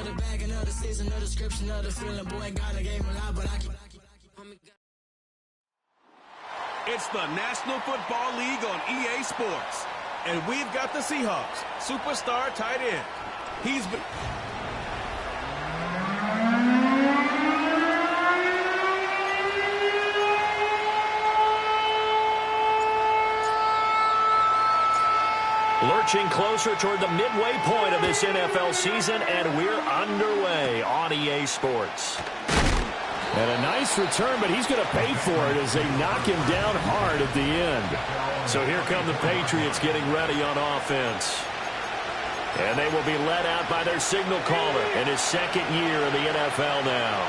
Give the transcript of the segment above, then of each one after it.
of the back end of the season, no description of the feeling. Boy, got a game a lot, but I keep. It's the National Football League on EA Sports. And we've got the Seahawks superstar tight end. He's been... Lurching closer toward the midway point of this NFL season, and we're underway on EA Sports. And a nice return, but he's going to pay for it as they knock him down hard at the end. So here come the Patriots getting ready on offense. And they will be led out by their signal caller in his second year in the NFL now.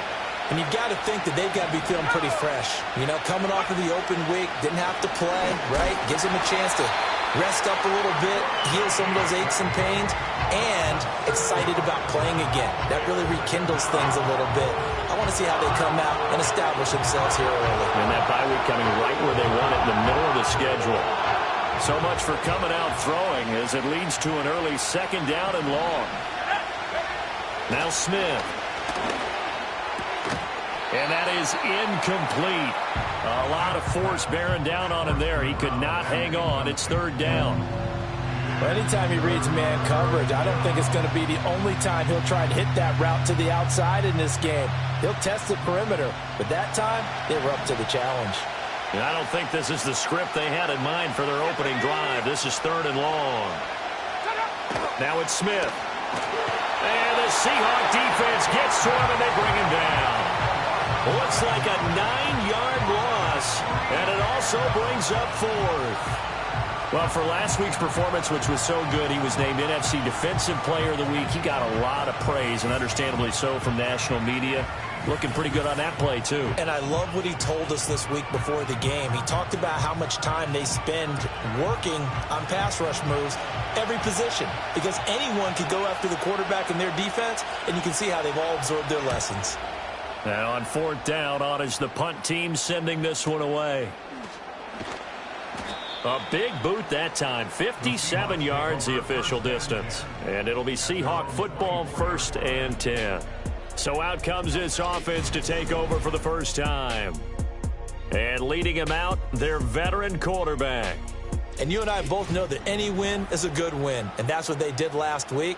And you've got to think that they've got to be feeling pretty fresh. You know, coming off of the open week, didn't have to play, right? Gives them a chance to rest up a little bit, heal some of those aches and pains, and excited about playing again. That really rekindles things a little bit. I want to see how they come out and establish themselves here early. And that bye week coming right where they want it in the middle of the schedule. So much for coming out throwing as it leads to an early second down and long. Now Smith. And that is incomplete. A lot of force bearing down on him there. He could not hang on. It's third down. Well, anytime he reads man coverage, I don't think it's going to be the only time he'll try and hit that route to the outside in this game. He'll test the perimeter, but that time they were up to the challenge. And I don't think this is the script they had in mind for their opening drive. This is third and long. Now it's Smith. And the Seahawk defense gets to him, and they bring him down. Looks like a 9-yard loss, and it also brings up fourth. Well, for last week's performance, which was so good, he was named NFC Defensive Player of the Week. He got a lot of praise, and understandably so, from national media. Looking pretty good on that play, too. And I love what he told us this week before the game. He talked about how much time they spend working on pass rush moves, every position, because anyone could go after the quarterback in their defense, and you can see how they've all absorbed their lessons. Now on fourth down, on is the punt team sending this one away. A big boot that time, 57 yards the official distance. And it'll be Seahawk football, 1st and 10. So out comes this offense to take over for the first time. And leading him out, their veteran quarterback. And you and I both know that any win is a good win, and that's what they did last week.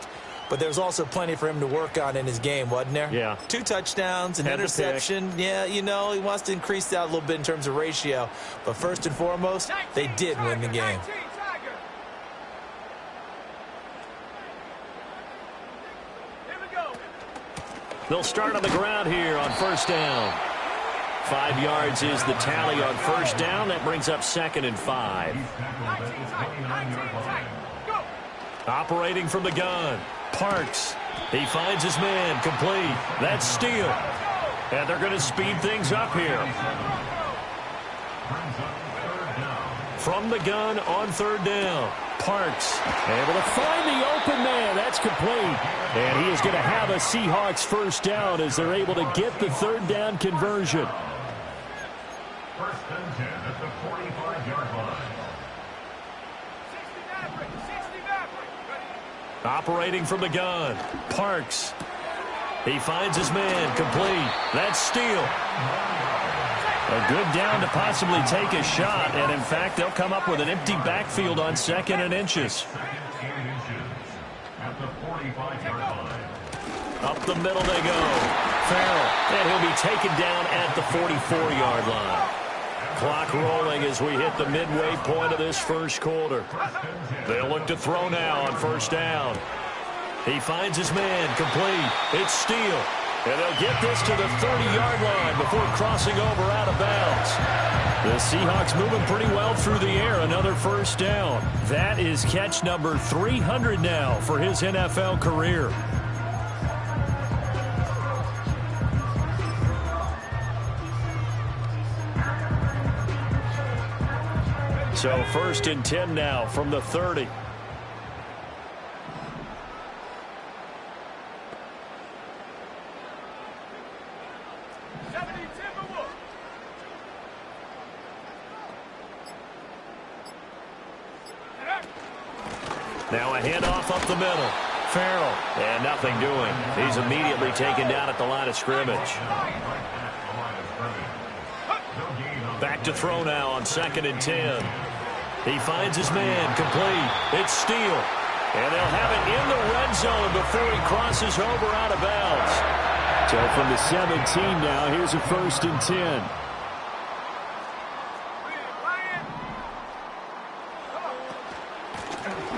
But there's also plenty for him to work on in his game, wasn't there? Yeah. 2 touchdowns, an interception. Yeah, you know, he wants to increase that a little bit in terms of ratio. But first and foremost, they did win the game. They'll start on the ground here on first down. 5 yards is the tally on first down. That brings up 2nd and 5. Operating from the gun. Parks. He finds his man. Complete. That's Steele. And they're going to speed things up here. From the gun on third down. Parks able to find the open man. That's complete. And he is going to have a Seahawks first down as they're able to get the third down conversion. 1st and 10 at the 45-yard line. Operating from the gun. Parks. He finds his man. Complete. That's Steele. A good down to possibly take a shot. And, in fact, they'll come up with an empty backfield on 2nd and inches. At the 45-yard line. Up the middle they go. Farrell. And he'll be taken down at the 44-yard line. Clock rolling as we hit the midway point of this first quarter. They'll look to throw now on first down. He finds his man. Complete. It's Steele. And they'll get this to the 30-yard line before crossing over out of bounds. The Seahawks moving pretty well through the air. Another first down. That is catch number 300 now for his NFL career. So 1st and 10 now from the 30. Now a handoff up the middle. Farrell. And nothing doing. He's immediately taken down at the line of scrimmage. Back to throw now on 2nd and 10. He finds his man, complete. It's Steele. And they'll have it in the red zone before he crosses over out of bounds. So from the 17 now, here's a 1st and 10.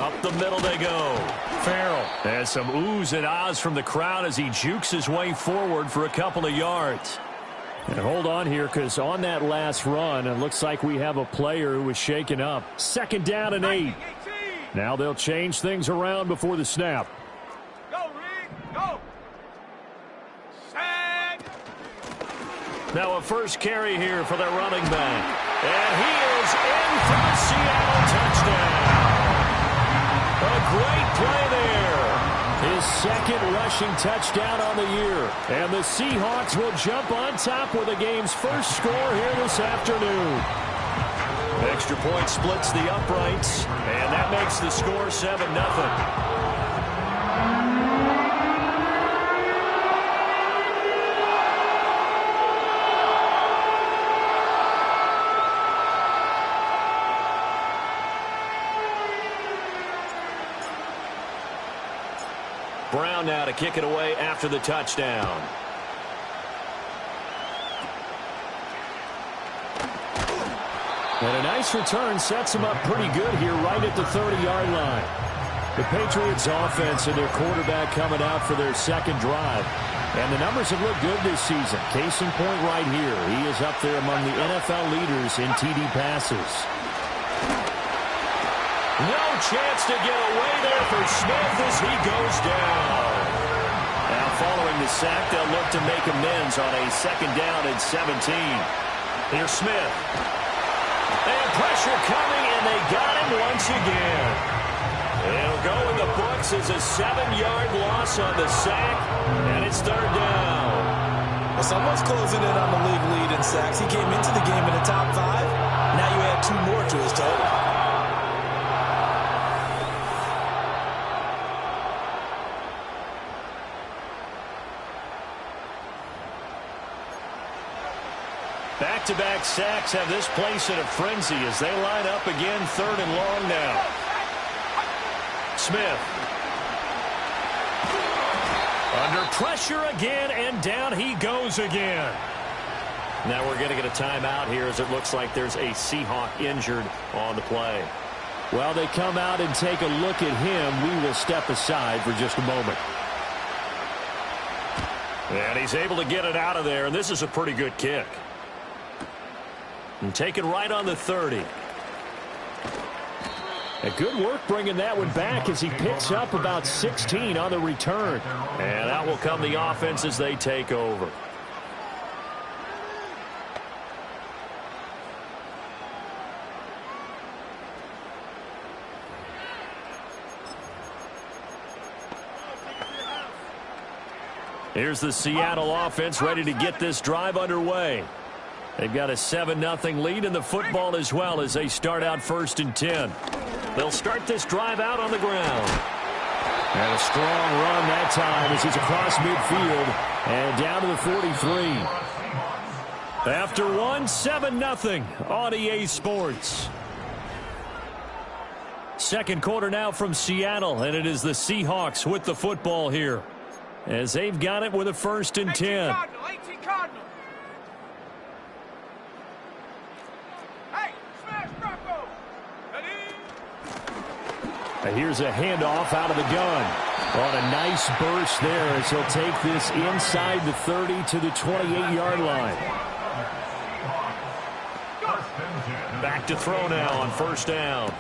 Up the middle they go. Farrell has some oohs and ahs from the crowd as he jukes his way forward for a couple of yards. And hold on here, because on that last run, it looks like we have a player who was shaken up. 2nd down and 8. Now they'll change things around before the snap. Go, Reed, go. Sack. Now a first carry here for their running back. And he is in for the Seattle touchdown. A great play there. His 2nd rushing touchdown on the year. And the Seahawks will jump on top with the game's first score here this afternoon. Extra point splits the uprights, and that makes the score 7-0. Brown now to kick it away after the touchdown. And a nice return sets him up pretty good here right at the 30-yard line. The Patriots offense and their quarterback coming out for their 2nd drive. And the numbers have looked good this season. Case in point right here. He is up there among the NFL leaders in TD passes. No chance to get away there for Smith as he goes down. Now following the sack, they'll look to make amends on a 2nd down and 17. Here's Smith. And pressure coming, and they got him once again. It'll go in the books as a 7-yard loss on the sack, and it's 3rd down. Well, someone's closing in on the league lead in sacks. He came into the game in the top 5. Now you add 2 more to his total. Back-to-back sacks have this place in a frenzy as they line up again 3rd and long now. Smith. Under pressure again, and down he goes again. Now we're going to get a timeout here as it looks like there's a Seahawk injured on the play. While they come out and take a look at him, we will step aside for just a moment. And he's able to get it out of there, and this is a pretty good kick. And taken right on the 30. A good work bringing that one back as he picks up about 16 on the return. And out will come the offense as they take over. Here's the Seattle offense ready to get this drive underway. They've got a 7-0 lead in the football as well as they start out 1st and 10. They'll start this drive out on the ground. And a strong run that time as he's across midfield and down to the 43. After 7-0 on EA Sports. 2nd quarter now from Seattle, and it is the Seahawks with the football here as they've got it with a 1st and 10. And here's a handoff out of the gun. On a nice burst there as he'll take this inside the 30 to the 28-yard line. Back to throw now on 1st down.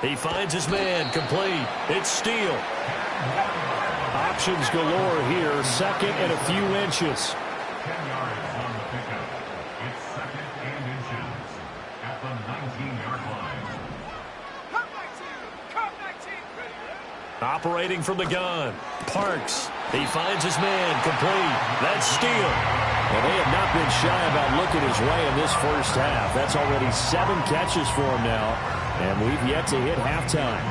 He finds his man, complete. It's Steele. Options galore here, 2nd and a few inches. 10 yards on the pickup. It's 2nd and inches at the 19-yard line. Operating from the gun. Parks. He finds his man, complete. That's Steele. Well, they have not been shy about looking his way in this first half. That's already 7 catches for him now, and we've yet to hit halftime.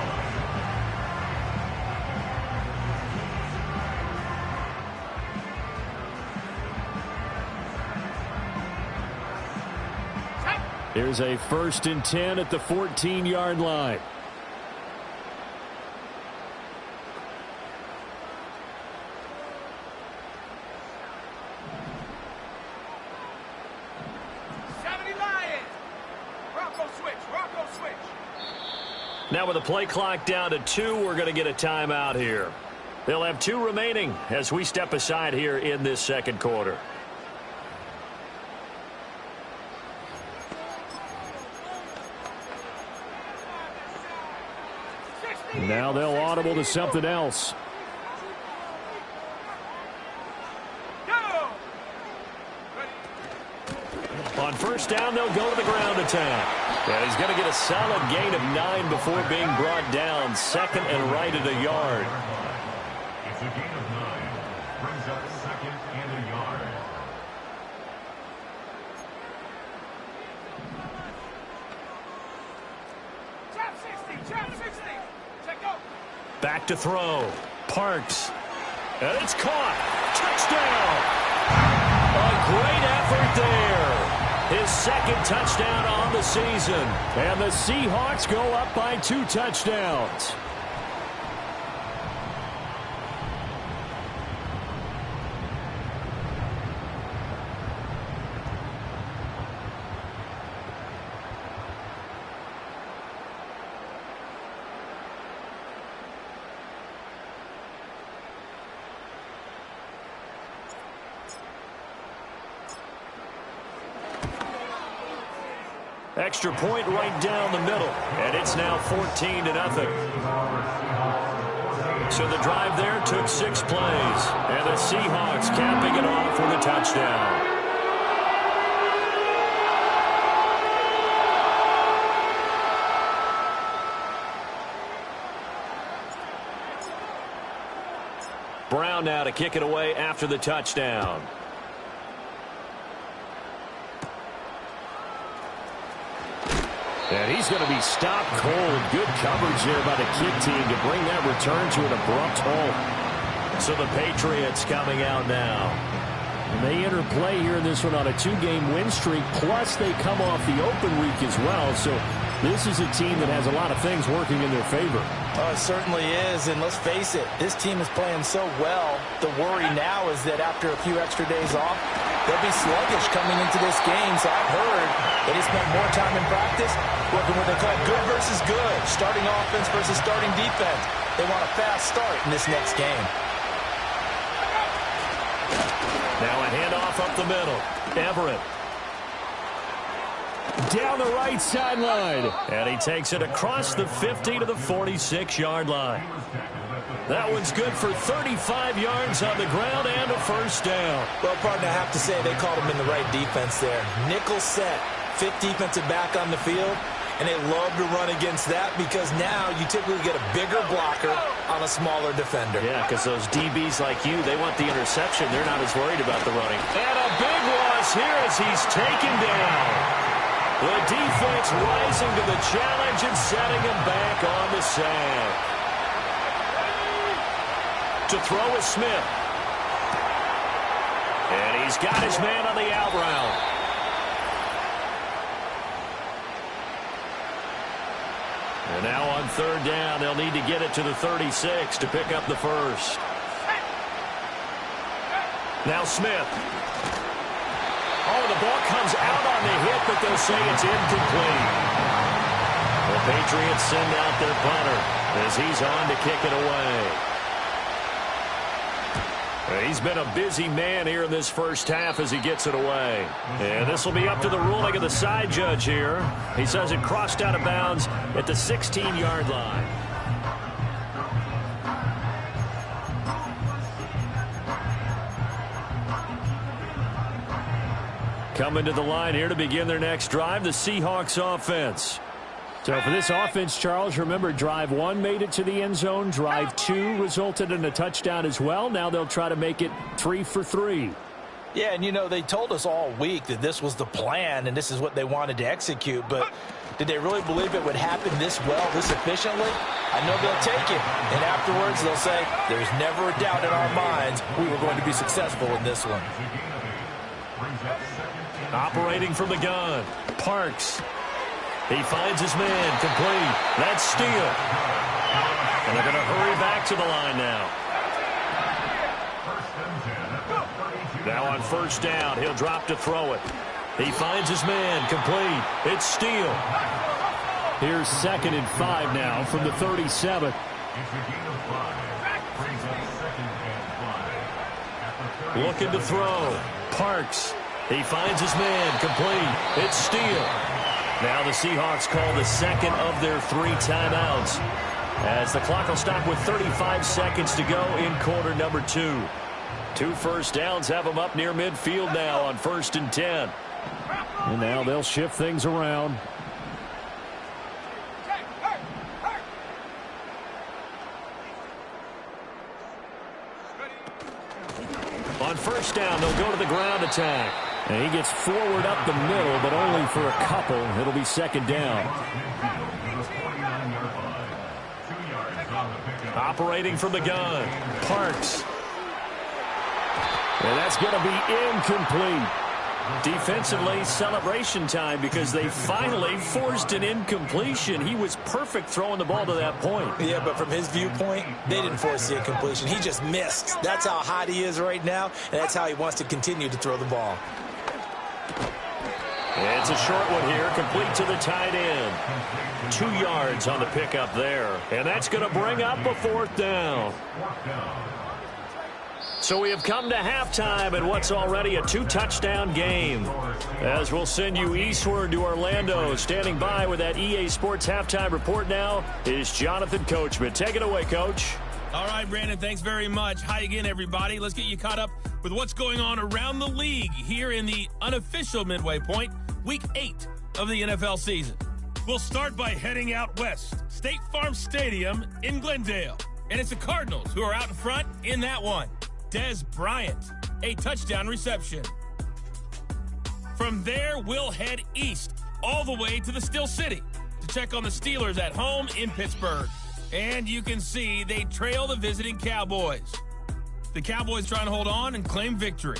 Here's a 1st and 10 at the 14-yard line. Now with the play clock down to 2, we're going to get a timeout here. They'll have 2 remaining as we step aside here in this second quarter. Now they'll audible to something else. On first down, they'll go to the ground attack. And he's going to get a solid gain of 9 before being brought down. 2nd and right at a yard. It's a gain of 9. Brings up 2nd and a yard. Back to throw. Parks. And it's caught. Touchdown. A great effort there. His 2nd touchdown on the season. And the Seahawks go up by 2 touchdowns. Extra point right down the middle. And it's now 14-0. So the drive there took 6 plays. And the Seahawks capping it off with a touchdown. Brown now to kick it away after the touchdown. And he's going to be stopped cold. Good coverage there by the kick team to bring that return to an abrupt halt. So the Patriots coming out now. And they enter play here in this one on a 2-game win streak, plus they come off the open week as well. So this is a team that has a lot of things working in their favor. Oh, it certainly is, and let's face it, this team is playing so well. The worry now is that after a few extra days off, they'll be sluggish coming into this game. So I've heard that they spent more time in practice working what they call good versus good, starting offense versus starting defense. They want a fast start in this next game. Now a handoff up the middle. Everett. Down the right sideline. And he takes it across the 50 to the 46-yard line. That one's good for 35 yards on the ground and a first down. Well, partner, I have to say they called him in the right defense there. Nickel set, 5th defensive back on the field, and they love to run against that because now you typically get a bigger blocker on a smaller defender. Yeah, because those DBs like you, they want the interception. They're not as worried about the running. And a big loss here as he's taken down. The defense rising to the challenge and setting him back on the sack. To throw is Smith. And he's got his man on the out route. And now on 3rd down, they'll need to get it to the 36 to pick up the first. Now Smith. Oh, the ball comes out on the hit, but they'll say it's incomplete. The Patriots send out their punter as he's on to kick it away. He's been a busy man here in this first half as he gets it away. And this will be up to the ruling of the side judge here. He says it crossed out of bounds at the 16-yard line. Coming to the line here to begin their next drive, the Seahawks offense. So for this offense, Charles, remember drive 1 made it to the end zone. Drive 2 resulted in a touchdown as well. Now they'll try to make it 3 for 3. Yeah, and you know, they told us all week that this was the plan and this is what they wanted to execute, but did they really believe it would happen this well, this efficiently? I know they'll take it, and afterwards they'll say, there's never a doubt in our minds we were going to be successful in this one. Operating from the gun, Parks. He finds his man, complete. That's steal. And they're going to hurry back to the line now. Now on first down, he'll drop to throw it. He finds his man, complete. It's steal. Here's 2nd and 5 now from the 37. Looking to throw. Parks. He finds his man, complete. It's steal. Now the Seahawks call the second of their 3 timeouts, as the clock will stop with 35 seconds to go in quarter number 2. 2 first downs have them up near midfield now on 1st and 10. And now they'll shift things around. On first down, they'll go to the ground attack. And he gets forward up the middle, but only for a couple. It'll be 2nd down. Operating from the gun, Parks. And that's going to be incomplete. Defensively, celebration time because they finally forced an incompletion. He was perfect throwing the ball to that point. Yeah, but from his viewpoint, they didn't force the incompletion. He just missed. That's how hot he is right now, and that's how he wants to continue to throw the ball. It's a short one here, complete to the tight end. 2 yards on the pickup there. And that's going to bring up a 4th down. So we have come to halftime in what's already a 2-touchdown game. As we'll send you eastward to Orlando. Standing by with that EA Sports halftime report now is Jonathan Coachman. Take it away, Coach. All right, Brandon, thanks very much. Hi again, everybody. Let's get you caught up with what's going on around the league here in the unofficial midway point, Week 8 of the NFL season. We'll start by heading out west, State Farm Stadium in Glendale. And it's the Cardinals who are out in front in that one. Dez Bryant, a touchdown reception. From there, we'll head east all the way to the Steel City to check on the Steelers at home in Pittsburgh. And you can see they trail the visiting Cowboys. The Cowboys trying to hold on and claim victory.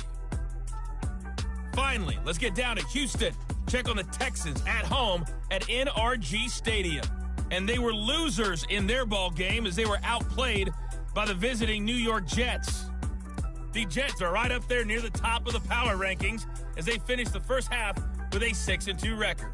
Finally, let's get down to Houston. Check on the Texans at home at NRG Stadium. And they were losers in their ball game as they were outplayed by the visiting New York Jets. The Jets are right up there near the top of the power rankings as they finish the first half with a 6-2 record.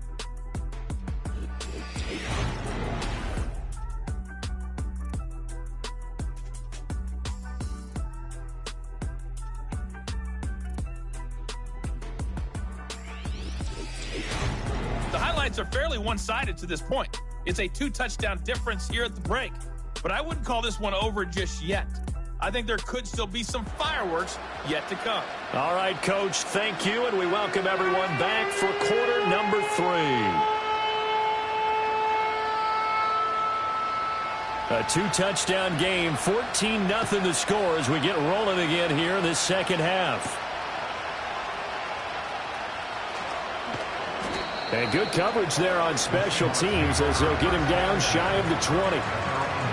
The highlights are fairly one-sided to this point. It's a 2-touchdown difference here at the break, but I wouldn't call this one over just yet. I think there could still be some fireworks yet to come. All right, Coach, thank you, and we welcome everyone back for quarter number 3. A 2-touchdown game, 14-0 the score as we get rolling again here in this second half. And good coverage there on special teams as they'll get him down shy of the 20.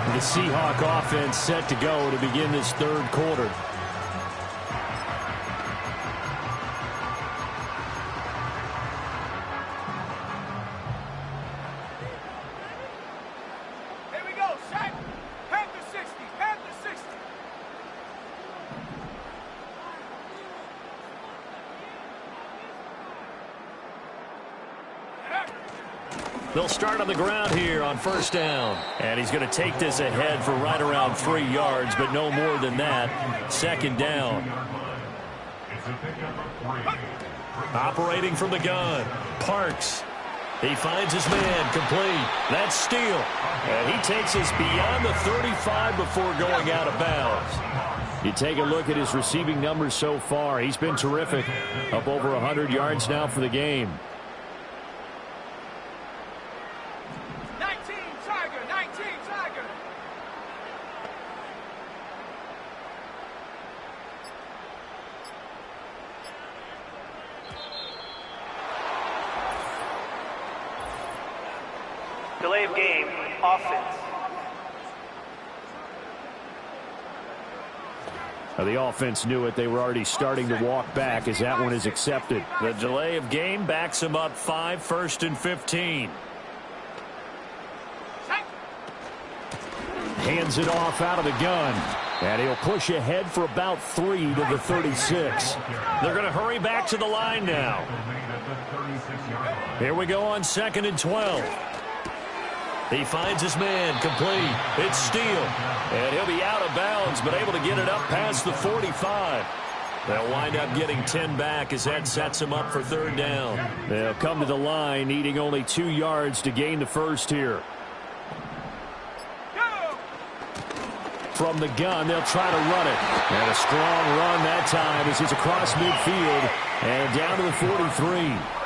The Seahawk offense set to go to begin this 3rd quarter. Here we go, set. Panther 60, Panther 60. They'll start on the ground here on first down. And he's going to take this ahead for right around 3 yards, but no more than that. 2nd down. Operating from the gun, Parks. He finds his man, complete. That's steal. And he takes us beyond the 35 before going out of bounds. You take a look at his receiving numbers so far. He's been terrific. Up over 100 yards now for the game. 19, Tiger, 19, Tiger. Delay of game, offense. The offense knew it. They were already starting to walk back as that one is accepted. The delay of game backs him up 5, 1st and 15. Hands it off out of the gun. And he'll push ahead for about 3 to the 36. They're going to hurry back to the line now. Here we go on 2nd and 12. He finds his man, complete. It's Steele. And he'll be out of bounds, but able to get it up past the 45. They'll wind up getting 10 back as that sets him up for 3rd down. They'll come to the line, needing only 2 yards to gain the first here. From the gun, they'll try to run it. And a strong run that time as he's across midfield and down to the 43.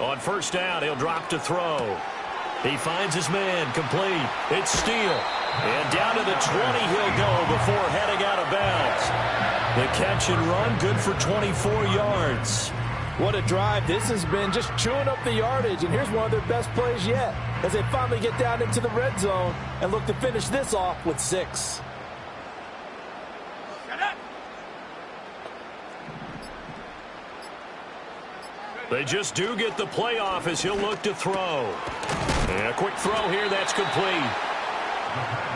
On 1st down, he'll drop to throw. He finds his man, complete. It's Steele. And down to the 20 he'll go before heading out of bounds. The catch and run, good for 24 yards. What a drive. This has been just chewing up the yardage, and here's one of their best plays yet as they finally get down into the red zone and look to finish this off with 6. They just do get the playoff as he'll look to throw. And a quick throw here, that's complete.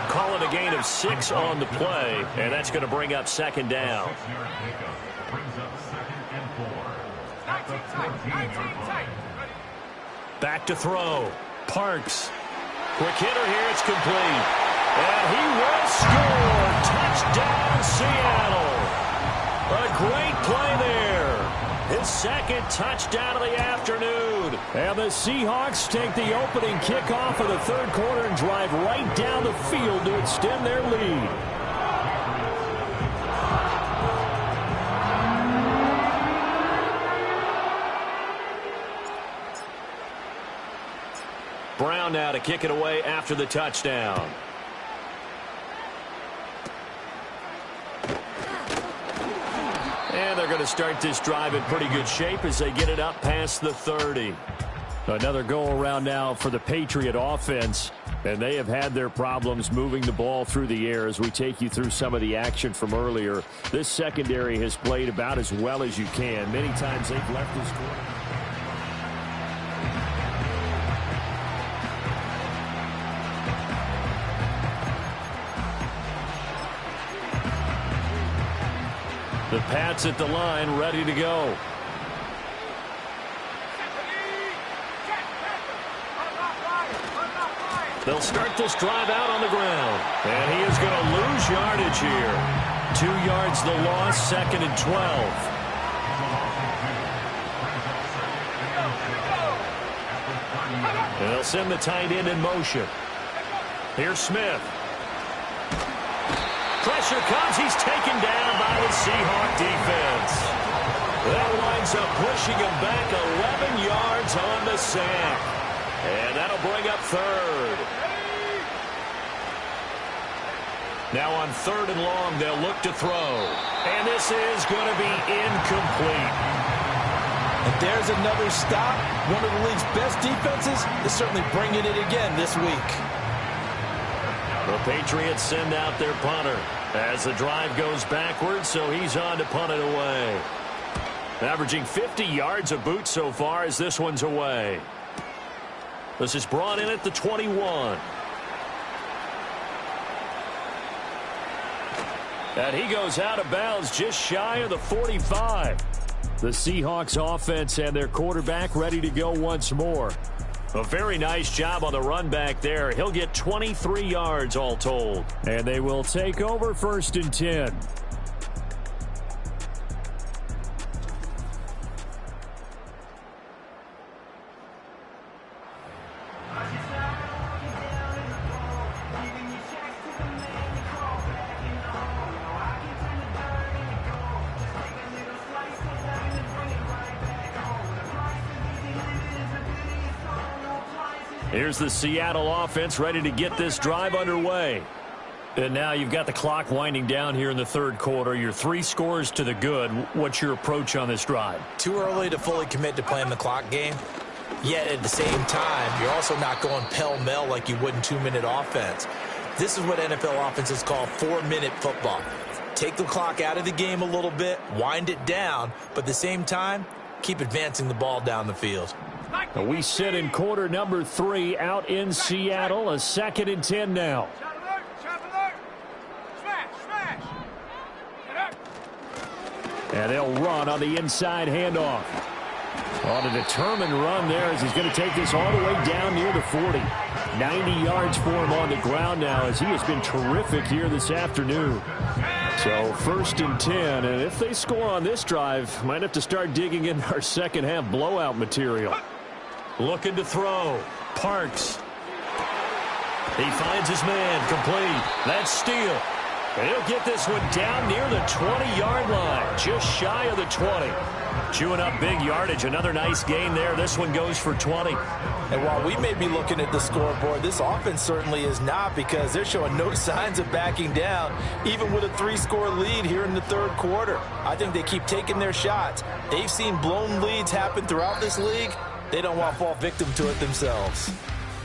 Call it a gain of 6 on the play, and that's going to bring up 2nd down. Back to throw. Parks. Quick hitter here, it's complete. And he will score. Touchdown, Seattle. A great play there. His 2nd touchdown of the afternoon. And the Seahawks take the opening kickoff of the 3rd quarter and drive right down the field to extend their lead. Brown now to kick it away after the touchdown. And they're going to start this drive in pretty good shape as they get it up past the 30. Another go-around now for the Patriot offense. And they have had their problems moving the ball through the air as we take you through some of the action from earlier. This secondary has played about as well as you can. Many times they've left this quarter. The Pats at the line, ready to go. They'll start this drive out on the ground. And he is going to lose yardage here. 2 yards the loss, 2nd and 12. And they'll send the tight end in motion. Here's Smith. Pressure comes. He's taken down by the Seahawk defense. That winds up pushing him back 11 yards on the sack. And that'll bring up 3rd. Now on 3rd and long, they'll look to throw. And this is going to be incomplete. And there's another stop. One of the league's best defenses is certainly bringing it again this week. The Patriots send out their punter as the drive goes backwards, so he's on to punt it away. Averaging 50 yards a boot so far as this one's away. This is brought in at the 21. And he goes out of bounds just shy of the 45. The Seahawks offense and their quarterback ready to go once more. A very nice job on the run back there. He'll get 23 yards all told. And they will take over 1st and 10. Here's the Seattle offense ready to get this drive underway. And now you've got the clock winding down here in the 3rd quarter. You're 3 scores to the good. What's your approach on this drive? Too early to fully commit to playing the clock game. Yet at the same time, you're also not going pell-mell like you would in 2-minute offense. This is what NFL offenses call 4-minute football. Take the clock out of the game a little bit, wind it down, but at the same time, keep advancing the ball down the field. We sit in quarter number 3 out in Seattle. A 2nd and 10 now. And they'll run on the inside handoff. On a determined run there as he's going to take this all the way down near the 40. 90 yards for him on the ground now as he has been terrific here this afternoon. So 1st and 10, and if they score on this drive, might have to start digging in our second half blowout material. Looking to throw. Parks. He finds his man. Complete. That's Steele. And he'll get this one down near the 20-yard line. Just shy of the 20. Chewing up big yardage. Another nice gain there. This one goes for 20. And while we may be looking at the scoreboard, this offense certainly is not, because they're showing no signs of backing down, even with a 3-score lead here in the 3rd quarter. I think they keep taking their shots. They've seen blown leads happen throughout this league. They don't want to fall victim to it themselves.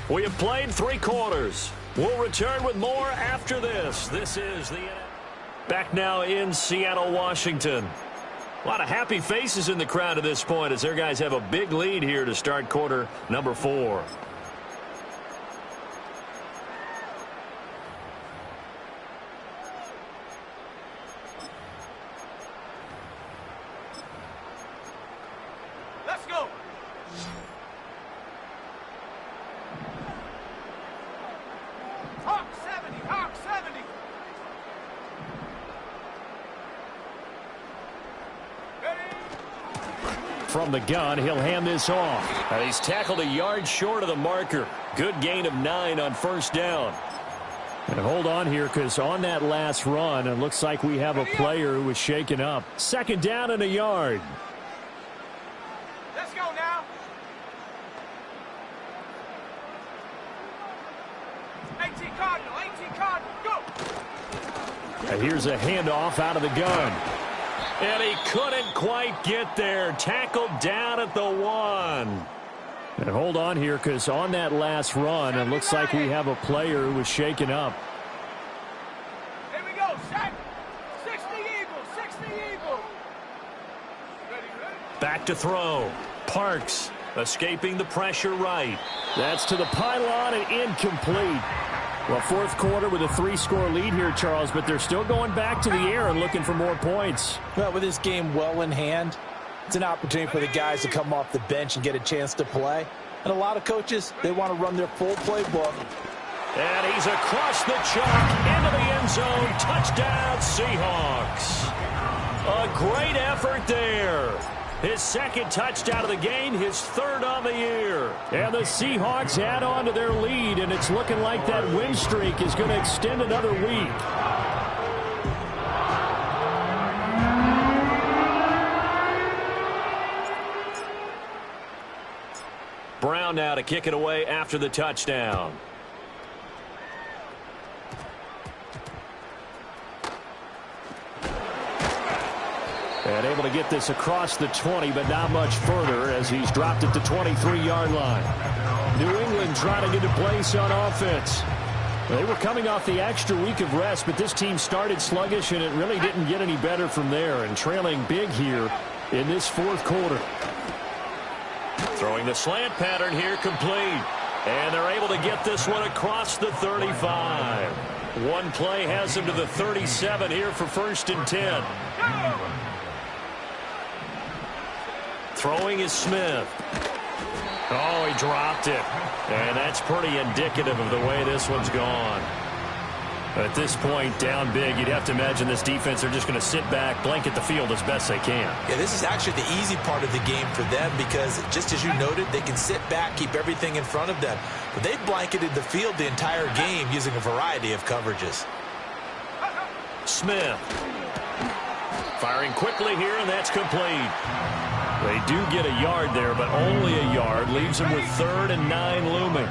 We have played 3 quarters. We'll return with more after this. This is the back now in Seattle, Washington. A lot of happy faces in the crowd at this point as their guys have a big lead here to start quarter number 4. Let's go. Hawk 70, Hawk 70. From the gun, he'll hand this off. And he's tackled a yard short of the marker. Good gain of 9 on 1st down. And hold on here, because on that last run, it looks like we have a player who was shaken up. 2nd down and a yard. Let's go now. 18 Cardinal, 18 Cardinal, go. And here's a handoff out of the gun. And he couldn't quite get there. Tackled down at the 1. And hold on here, because on that last run, it looks like we have a player who was shaken up. Here we go, set. 60 Eagles, 60 Eagles. Ready, ready? Back to throw. Parks escaping the pressure right. That's to the pylon and incomplete. Well, 4th quarter with a 3-score lead here, Charles, but they're still going back to the air and looking for more points. Well, with this game well in hand, it's an opportunity for the guys to come off the bench and get a chance to play. And a lot of coaches, they want to run their full playbook. And he's across the chalk into the end zone. Touchdown, Seahawks. A great effort there. His 2nd touchdown of the game, his 3rd on the year. And the Seahawks add on to their lead, and it's looking like that win streak is going to extend another week. Brown now to kick it away after the touchdown. And able to get this across the 20, but not much further as he's dropped it to 23-yard line. New England trying to get a place on offense. They were coming off the extra week of rest, but this team started sluggish, and it really didn't get any better from there, and trailing big here in this 4th quarter. Throwing the slant pattern here, complete. And they're able to get this one across the 35. One play has them to the 37 here for 1st and 10. Throwing is Smith. Oh, he dropped it. And that's pretty indicative of the way this one's gone. At this point, down big, you'd have to imagine this defense, they're just going to sit back, blanket the field as best they can. Yeah, this is actually the easy part of the game for them because, just as you noted, they can sit back, keep everything in front of them. But they've blanketed the field the entire game using a variety of coverages. Smith. Firing quickly here, and that's complete. They do get a yard there, but only a yard. Leaves them with 3rd and 9 looming.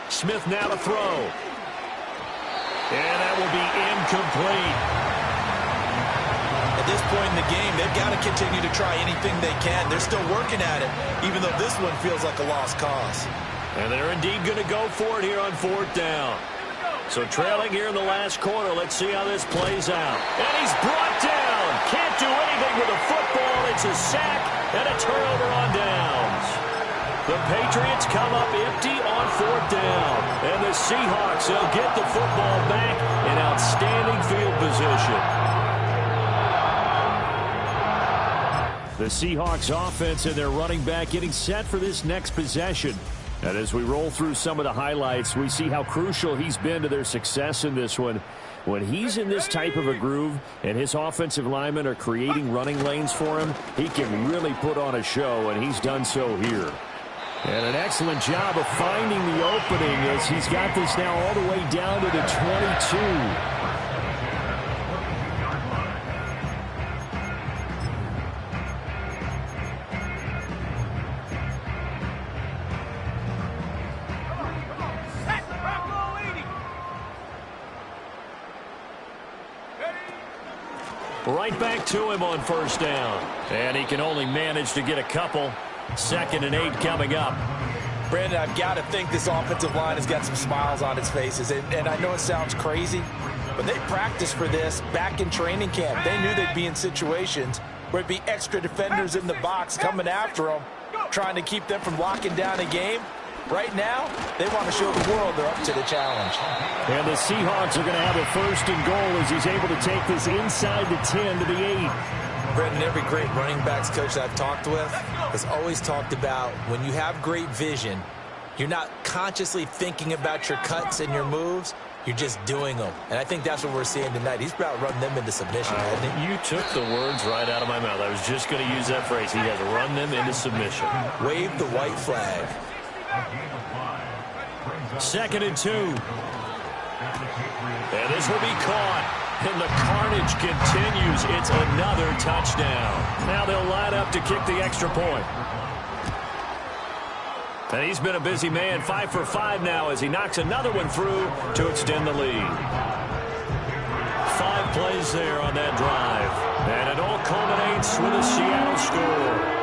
Smith now to throw. And that will be incomplete. And this point in the game, they've got to continue to try anything they can. They're still working at it, even though this one feels like a lost cause. And they're indeed going to go for it here on 4th down. So trailing here in the last quarter. Let's see how this plays out. And he's brought down. Can't do anything with a football. It's a sack and a turnover on downs. The Patriots come up empty on 4th down. And the Seahawks, they'll get the football back in outstanding field position. The Seahawks offense and their running back getting set for this next possession. And as we roll through some of the highlights, we see how crucial he's been to their success in this one. When he's in this type of a groove and his offensive linemen are creating running lanes for him, he can really put on a show, and he's done so here. And an excellent job of finding the opening as he's got this now all the way down to the 22. Right back to him on 1st down. And he can only manage to get a couple. 2nd and 8 coming up. Brandon, I've got to think this offensive line has got some smiles on its faces. And I know it sounds crazy, but they practiced for this back in training camp. They knew they'd be in situations where it'd be extra defenders in the box coming after them, trying to keep them from locking down a game. Right now, they want to show the world they're up to the challenge. And the Seahawks are going to have a 1st and goal as he's able to take this inside the 10 to the 8. Brendan, every great running backs coach I've talked with has always talked about when you have great vision, you're not consciously thinking about your cuts and your moves. You're just doing them. And I think that's what we're seeing tonight. He's about to run them into submission, hasn't he? You took the words right out of my mouth. I was just going to use that phrase. He has run them into submission. Wave the white flag. 2nd and 2. And this will be caught. And the carnage continues. It's another touchdown. Now they'll line up to kick the extra point. And he's been a busy man. 5 for 5 now as he knocks another one through to extend the lead. 5 plays there on that drive. And it all culminates with a Seattle score.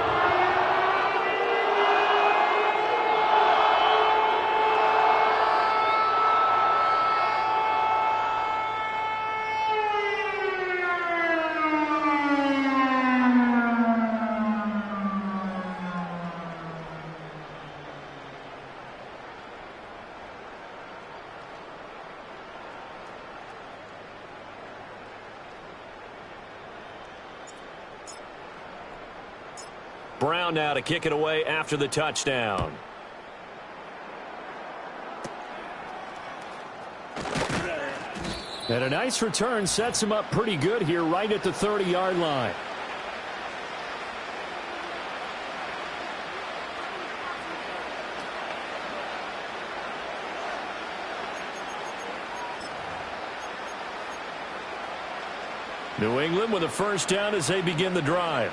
Brown now to kick it away after the touchdown. And a nice return sets him up pretty good here right at the 30-yard line. New England with a 1st down as they begin the drive.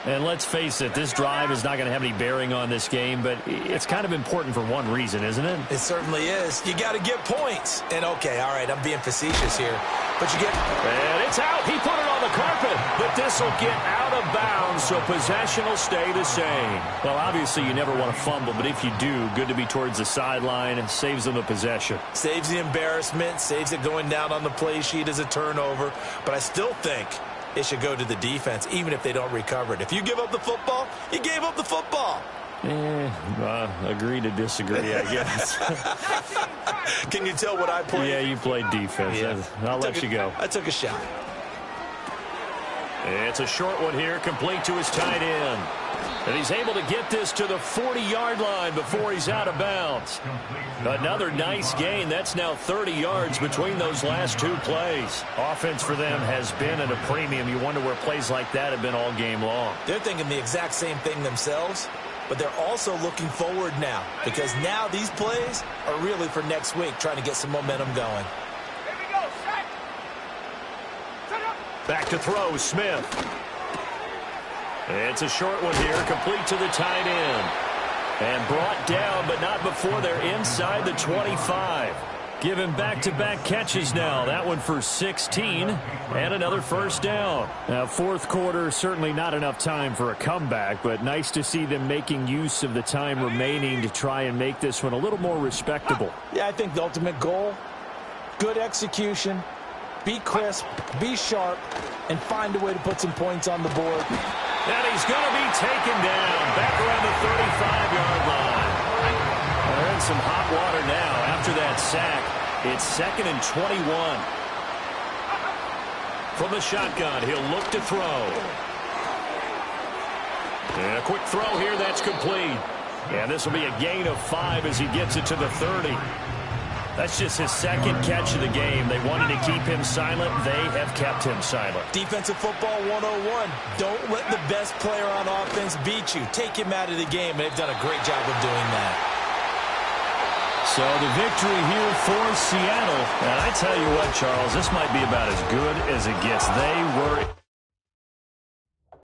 And let's face it, this drive is not going to have any bearing on this game, but it's kind of important for one reason, isn't it? It certainly is. You got to get points. And, okay, all right, I'm being facetious here. But you get... And it's out. He put it on the carpet. But this will get out of bounds, so possession will stay the same. Well, obviously you never want to fumble, but if you do, good to be towards the sideline. It saves them the possession. Saves the embarrassment, saves it going down on the play sheet as a turnover. But I still think it should go to the defense, even if they don't recover it. If you give up the football, you gave up the football. Agree to disagree, I guess. Can you tell what I played? Yeah, you played defense. Yeah. I'll let you go. I took a shot. It's a short one here, complete to his tight end. And he's able to get this to the 40-yard line before he's out of bounds. Another nice gain. That's now 30 yards between those last 2 plays. Offense for them has been at a premium. You wonder where plays like that have been all game long. They're thinking the exact same thing themselves, but they're also looking forward now because now these plays are really for next week, trying to get some momentum going. Here we go, set. Set up. Back to throw, Smith. It's a short one here, complete to the tight end. And brought down, but not before they're inside the 25. Given back-to-back catches now. That one for 16 and another first down. Now, fourth quarter, certainly not enough time for a comeback, but nice to see them making use of the time remaining to try and make this one a little more respectable. Yeah, I think the ultimate goal, good execution, be crisp, be sharp, and find a way to put some points on the board. And he's going to be taken down back around the 35-yard line. They're in some hot water now after that sack. It's 2nd and 21. From the shotgun, he'll look to throw. And a quick throw here, that's complete. And this will be a gain of 5 as he gets it to the 30. That's just his second catch of the game. They wanted to keep him silent. They have kept him silent. Defensive football 101. Don't let the best player on offense beat you. Take him out of the game. They've done a great job of doing that. So the victory here for Seattle. And I tell you what, Charles, this might be about as good as it gets. They were